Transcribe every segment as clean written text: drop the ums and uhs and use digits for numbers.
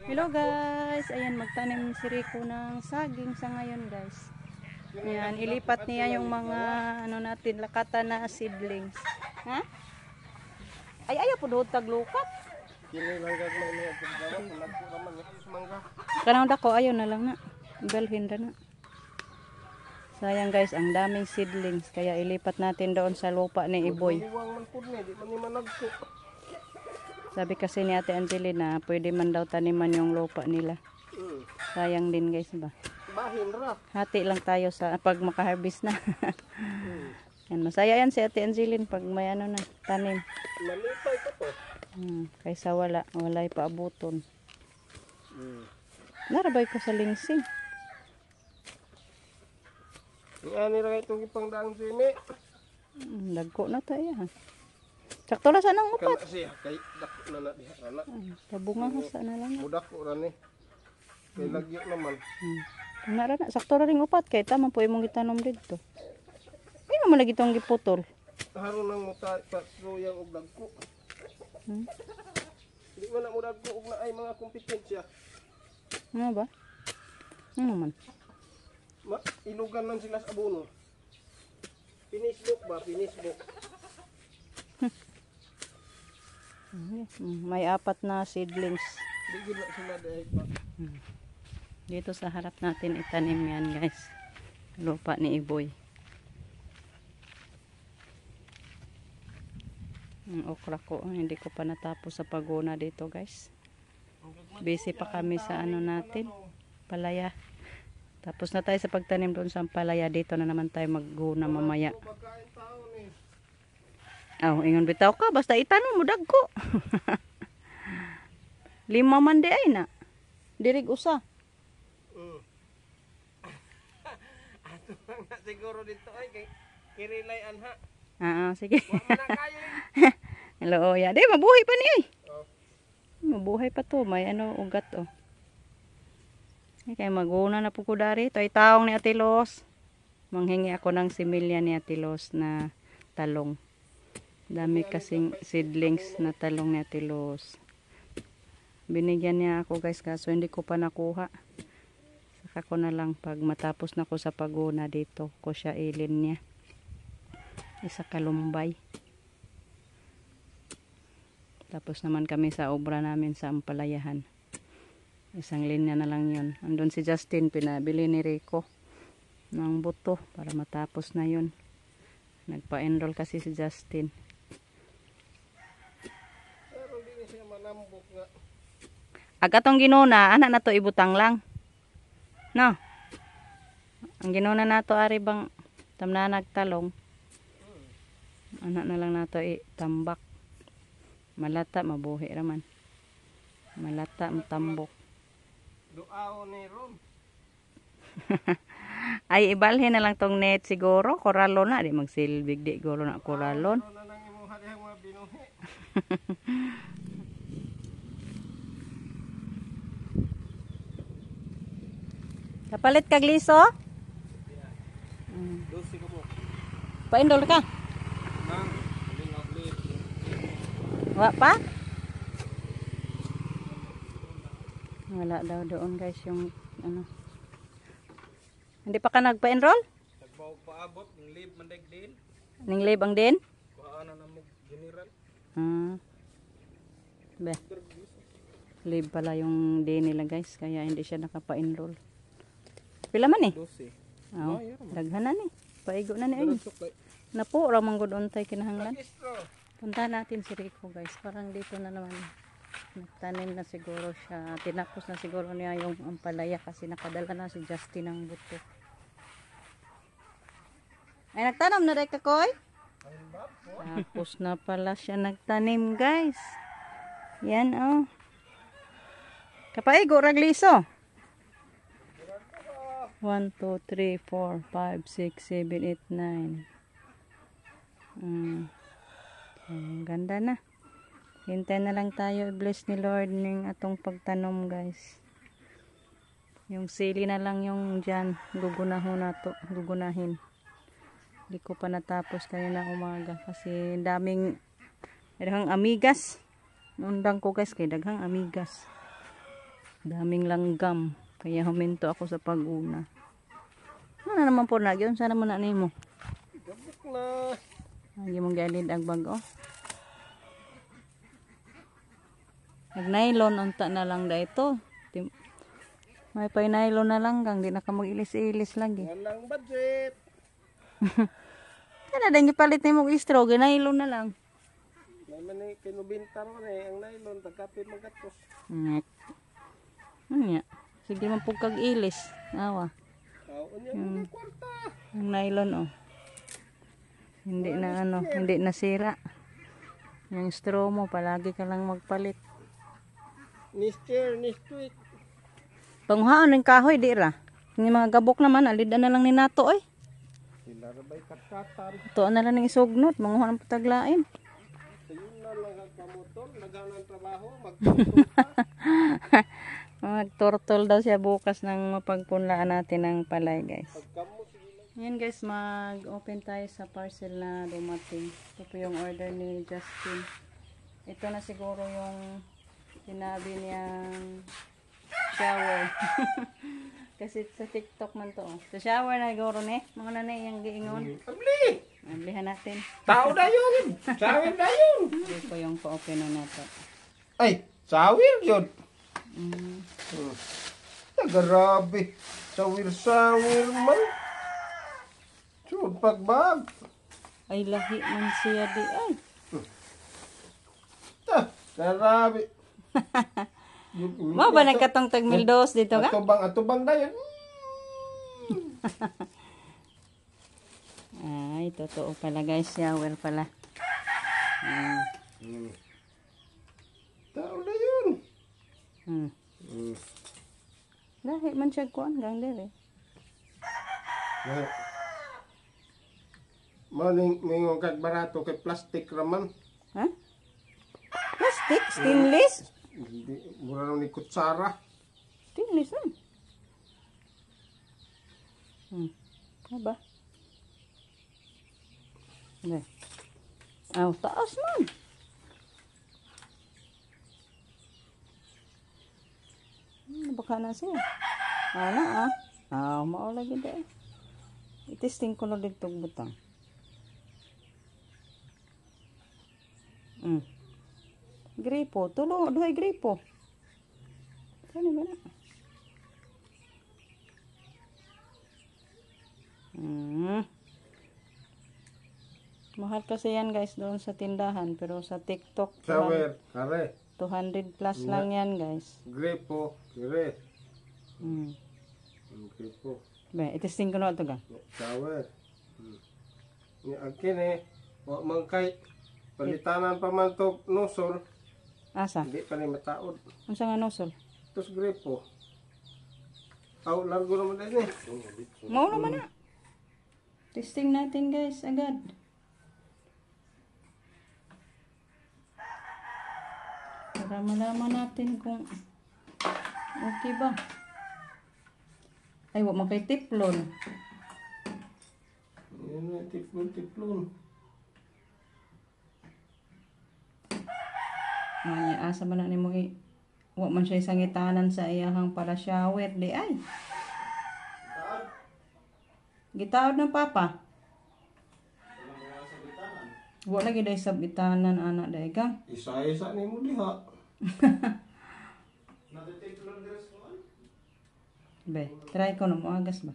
Hello guys, ayan magtanim si Rico ng saging sa ngayon guys. Ayan, ilipat niya yung mga natin lakata na seedlings. Ha? Ay ayaw po doon taglukat. Kanang dako ayaw na lang na. Ibalhin na. Sayang guys, ang daming seedlings kaya ilipat natin doon sa lupa ni Iboy. Sabi kasi ni Ate Angelina, pwede man daw taniman yung lupa nila. Sayang din guys ba? Hati lang tayo sa pag makaharvest na. Yan, masaya yan si Ate Angelina pag may na tanim. Malipay ka to. Kaysa walay pa abuton. Narabay ko sa lingsing. Yan nila itong ipangdaang sini. Dagko na tayo ha. Sakto na sanang upat. Kana siya kay dako na na diha kana. Tabunga sa na lang. Budak ko ra ni. Kay lagyo naman. Nara na sakto ra ring upat kay tama po imong gitanom didto. Ay naman lagi tong giputol. Haron nang muta patruyang og dagko. Di man na mo dagko og na ay mga kompetensya. Ano ba? Ano man? Ilugan man sila sa abono. Pinisbook ba? Pinisbook. May 4 na seedlings. Di gid na sila dai pa. Dito sa harap natin itanim yan guys. Lupa ni Iboy. Ang okra ko, hindi ko pa natapos sa paguna dito guys. Busy pa kami sa natin, palaya. Tapos na tayo sa pagtanim doon sa palaya. Dito na naman tayo magguna mamaya. Ingon bitaw ka, basta itanong mo dagko. 5 man di ay na. Dirig usa. Ato nga siguro dito ay kay kirilay anha. Sige. Wa man na kayo. Hello, ya. Di mabuhay pa ni ay. Mabuhay pa to, may ugat Kaya maguna na po ko dari. Ito ay taong ni Ate Los. Manghingi ako ng similya ni Ate Los na talong. Dami kasing seedlings na talong ni Ate Los. Binigyan niya ako guys kaso hindi ko pa nakuha. Saka ko na lang pag matapos na ko sa paguna dito ko siya ilin niya. Isa kalumbay. Tapos naman kami sa obra namin sa Ampalayahan. Isang linya na lang yun. Andun si Justin, pinabili ni Rico ng buto para matapos na yun. Nagpa-enroll kasi si Justin. Pero di siya manambok nga. Agatong ginuna, anak na to ibutang lang. No? Ang ginuna na to ari bang tamnanag talong. Anak na lang na to itambak. Malata, mabuhi raman. Malata, matambok. Duaw ni Rom. Ay, ibalhin na lang tong net siguro. Koralon na. Di magsilbig di guro na koralon. Ano na lang imong hadihang mga binuhi. Kapalit kag liso? Dosi ka mo. Paindol ka? Nang, aling outlet. Wa pa? Wala daw doon guys yung Hindi pa ka nagpa-enroll? Nagbaw paabot ng leave mandag din. Ning leave ang din? Kuhaan na mo general. Be. Leave pala yung day nila guys kaya hindi siya nakapa-enroll. Pila man eh? 12. Daghan na ni. Paigo na ni ay. Napo ra man gud untay kinahanglan. Punta natin si Rico guys. Parang dito na naman. Nagtanim na siguro siya. Tinapos na siguro niya yung ampalaya kasi nakadala na si Justin ng buto. Ay nagtanim na rin kakoy? Tapos na pala siya nagtanim guys. Yan Kapaigo ragliso. 1, 2, 3, 4, 5, 6, 7, 8, 9. Ganda na. Hintay na lang tayo. I-bless ni Lord ng atong pagtanom guys. Yung sili na lang yung dyan. Gugunahin. Hindi ko pa natapos kanina umaga. Kasi daghang amigas. Undang ko guys kay daghang amigas. Daming langgam. Kaya huminto ako sa pag-una. Ano naman po na yun? Sana mo na nimo. Gabok na. Hindi mong galid ang bag, oh. Nag-nylon unta na lang da ito. May pa-nylon na lang gang. Di na ka mag-ilis-ilis lagi. Walang budget. Kana din ipalit ni mo istro. Nylon na lang. Naman eh, kinubinta mo ang nylon. Tagkapit magatos. Nek. Ano sige man po kag-ilis. Awa. Unya mga kwarta. Ang nylon, oh. Hindi na ano, hindi nasira. Yung straw mo, palagi ka lang magpalit. Nister, nistweek. Panghaan ng kahoy, di ra. Yung mga gabok naman, alida na lang ni nato, oy. Sila rabay katkatan. Ito na lang ng isugnot, manguha ng pataglain. Ayun na lang ang kamotor. Nagawa ng trabaho. Magtutulog pa. Magturtol daw siya bukas ng mapagpunlaan natin ng palay, guys. Pagkamo, sige lang. Yan guys, mag-open tayo sa parcel na dumating. Ito po yung order ni Justin. Ito na siguro yung sinabi niyang shower. Kasi sa TikTok man to. Sa shower na siguro ni. Mga nanay yung giingon. Abli! Ablihan natin. Tao na yun! Sawir na yun! Ito po yung pa-open na nato. Ay, sawir yun! Grabe. Sawir-sawir man. Sud pagbag. Ay, lahi man siya di. Ay. Grabe. Mo ba nagkatong tag 1,200 dito ka? Atubang na yun. Ay, totoo pala guys. Shower pala. Tao na yun. Lahi man siya kuan gang dere. Maning mingon kag barato kay plastic raman. Ha? Plastic? Stainless? Hindi mura ni kutsara. Stainless na. Aba. Be. Aw, taas man. Baka na siya. Ana ah. Mao lagi dai. I-testing ko na dito butang. Gripo, tulo, duhay gripo. Kani ba na? Mahal kasi yan guys doon sa tindahan, pero sa TikTok Shower, kare. 200 plus lang yan guys. Gripo, kire. Gripo. Be, i-testing ko na ito ga. Shower. Ni akin wa man kay palitanan pa man to nosol. Asa? Hindi pa ni mataod. Unsa nga nosol? Tos gripo. Aw largo naman din Mao naman na. Testing natin guys agad. Para malaman natin kung okay ba. Ay, wag man kay tiplon. Yan na tiplon. Ay, asa man na nimo wag man siya sangitanan sa iyahang para shower di ay. Gitawad ng papa. Wa lagi day sa bitanan anak day ka. Isa-isa ni mo diha. Be, try ko na mo agas ba.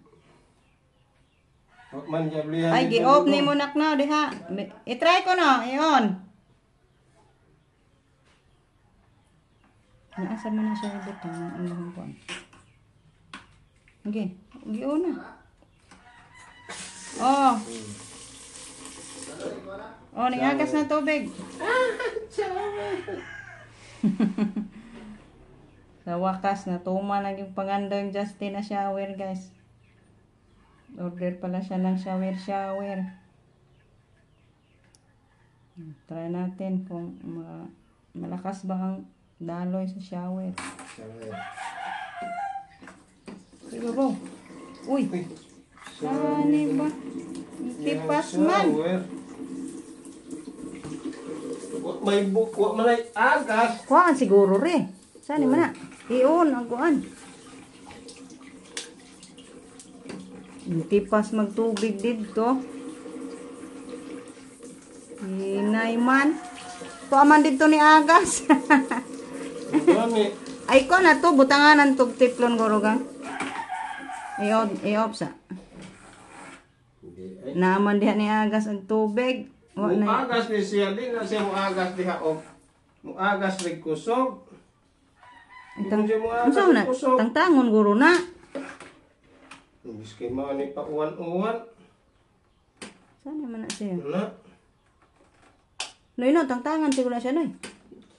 Man jablihan. Ay, gi-off ni mo nak na diha. I-try ko na, iyon. Naasa mo na siya ibutang ang lahong kuan. Okay, gi-on na. Oh. Oh, ningagas na tubig. Sa wakas, natuma na yung pangando yung Justin na shower, guys. Order pala siya ng shower. Try natin kung malakas ba ang daloy sa shower. Siguro. Uy. Saan ba? Tipas man. May bukwa man ay agas. Kuhaan siguro rin. Saan man na? Iyon, ang kuan. Tipas magtubig dito. Hinay man. To aman dito ni Agas. Gani. Ay ko na to, butanganan tog tiplon gorogang. Iop sa. Hindi ay. Naman diha ni Agas ang tubig. Wa na. Muagas ni siya din na siya muagas diha og. Muagas rig kusog. Tang, Hindi mo agas unsa na? rig kusog. Tangtangon guro na. Biskay mo ni pa uwan-uwan. Saan man na siya? Na. Noy no, tangtangan siguro na siya noy.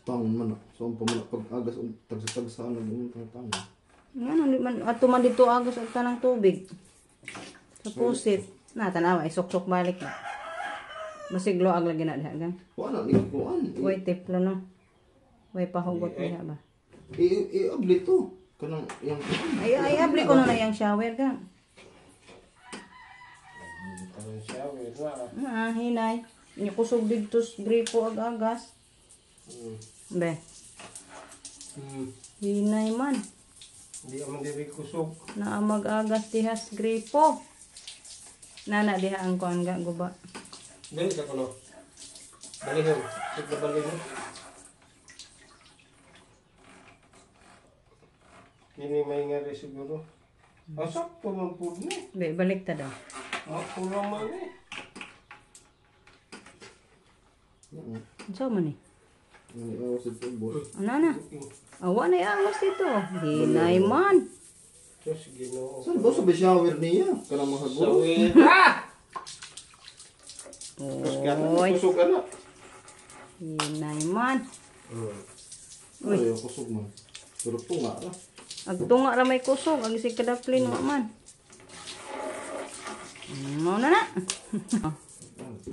Tangon man na. So, ang pamana pag-agas o tagsasaan na ganun ang tangon. Ngano di man ato man dito Agas og tanang tubig. Sa pusit. Na tanawa isok-sok balik na. Masiglo ag lagi na diha gang. Wala, hindi ko kuhaan. Way tiplo no. Way pahugot diha ba. I-abli to. Kanang, yung... Ay abli ko na yang shower gang. Ang siya wala. Hinay. Nya kusog dito gripo ag Agas. Be. Hinay man. Hindi man diri kusog. Na mag-agas dihas gripo. Nana diha ang kuan ga guba. Dili ka kuno. Balihon. Sige balihon. Kini may nga rin siguro. Asak to man po ni. Be balik ta daw. Makulang man eh. Unsa man ni? Yung sa tubo. Ana na. Awa na iangos dito. Hinay man. Diyos Ginoo. Saan ba sa shower niya? Kanang mga Sa guro. wira! Tapos gano'n, Oy, kusog ka na. hinay man. Ay, yung kusog man. Pero po nga ra. Agtunga ra may kusog, ag sig kadaplin wa man. Mao na na.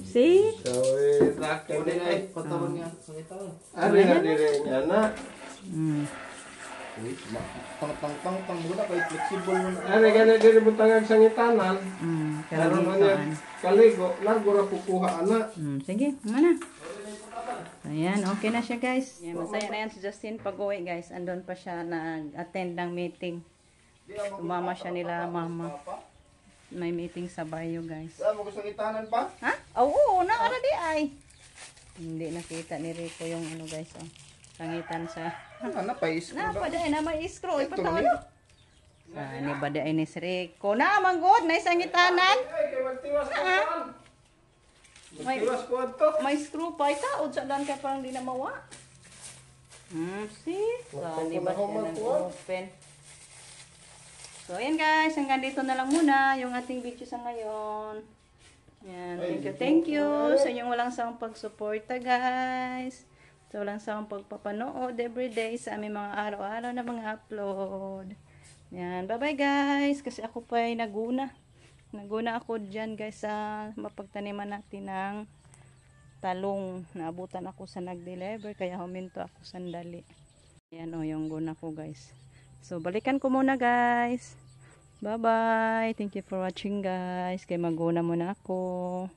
See? Sa wira ka na ay. Patawan niya sa itaw. Ari na dire niya na. Mm. Tang-tang-tang muna kay flexible mo na. Ari ka na dire butangag sa ngitanan. Pero Karon man dito, yan, kaligo, largo ra kukuha ana. sige, mana. Ayan, okay na siya guys. Yan, masaya na yan si Justin pag-uwi guys. Andun pa siya nag-attend ng meeting. Sumama siya nila mama. May meeting sa Bayo guys. Saan mo gusto itanan pa? Ha? Oo, naara di ay. Hindi nakita ni Rico yung ano guys. Oh. Sangitan sa... Ano pa is? Na, paday na may screw. Ito Ipatawa ni. no? Ni baday ni si Rico. Na, manggod. Na isangitanan. Ay, kay magtiwas ko kuan. Magtiwas ko ato. May screw pa. Itaod sa dan kaya parang di na mawa. See? Saan ba siya nag-open? So, ayan guys. Hanggang dito na lang muna yung ating video sa ngayon. Yan. Thank you sa inyong walang sawang pagsuporta guys. Sa walang sawang pagpapanood everyday sa aming mga araw-araw na mga upload. Yan. Bye-bye guys. Kasi ako pa ay naguna. Naguna ako dyan guys sa mapagtaniman natin ng talong. Naabutan ako sa nag-deliver kaya huminto ako sandali. Yan o yung guna ko guys. So balikan ko muna guys. Bye bye. Thank you for watching guys. Kaya maguna muna ako.